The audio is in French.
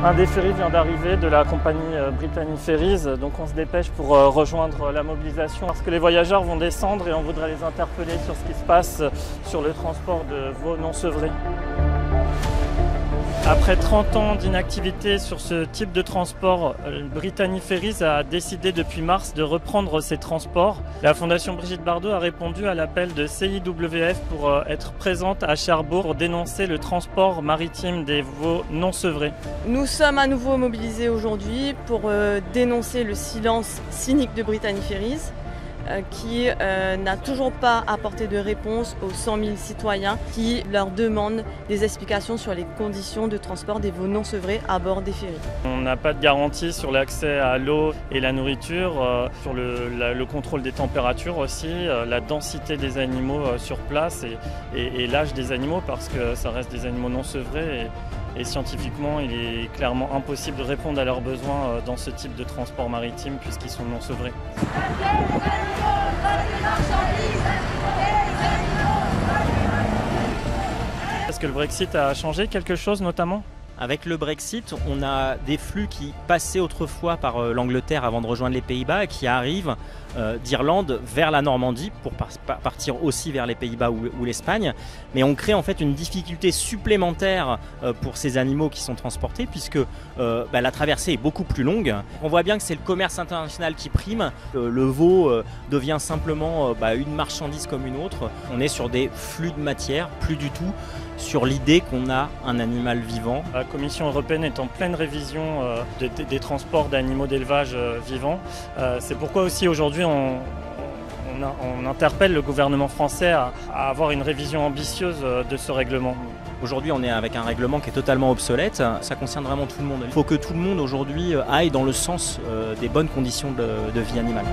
Un des ferries vient d'arriver de la compagnie Brittany Ferries, donc on se dépêche pour rejoindre la mobilisation parce que les voyageurs vont descendre et on voudrait les interpeller sur ce qui se passe sur le transport de veaux non sevrés. Après 30 ans d'inactivité sur ce type de transport, Brittany Ferries a décidé depuis mars de reprendre ces transports. La Fondation Brigitte Bardot a répondu à l'appel de CIWF pour être présente à Cherbourg pour dénoncer le transport maritime des veaux non sevrés. Nous sommes à nouveau mobilisés aujourd'hui pour dénoncer le silence cynique de Brittany Ferries qui n'a toujours pas apporté de réponse aux 100 000 citoyens qui leur demandent des explications sur les conditions de transport des veaux non sevrés à bord des ferries. On n'a pas de garantie sur l'accès à l'eau et la nourriture, sur le contrôle des températures aussi, la densité des animaux sur place et l'âge des animaux parce que ça reste des animaux non sevrés. Et scientifiquement, il est clairement impossible de répondre à leurs besoins dans ce type de transport maritime puisqu'ils sont non sevrés. Est-ce que le Brexit a changé quelque chose notamment ? Avec le Brexit, on a des flux qui passaient autrefois par l'Angleterre avant de rejoindre les Pays-Bas et qui arrivent d'Irlande vers la Normandie pour partir aussi vers les Pays-Bas ou l'Espagne. Mais on crée en fait une difficulté supplémentaire pour ces animaux qui sont transportés puisque la traversée est beaucoup plus longue. On voit bien que c'est le commerce international qui prime. Le veau devient simplement une marchandise comme une autre. On est sur des flux de matière, plus du tout sur l'idée qu'on a un animal vivant. La Commission européenne est en pleine révision des transports d'animaux d'élevage vivants. C'est pourquoi aussi aujourd'hui on interpelle le gouvernement français à avoir une révision ambitieuse de ce règlement. Aujourd'hui, on est avec un règlement qui est totalement obsolète. Ça concerne vraiment tout le monde. Il faut que tout le monde aujourd'hui aille dans le sens des bonnes conditions de vie animale.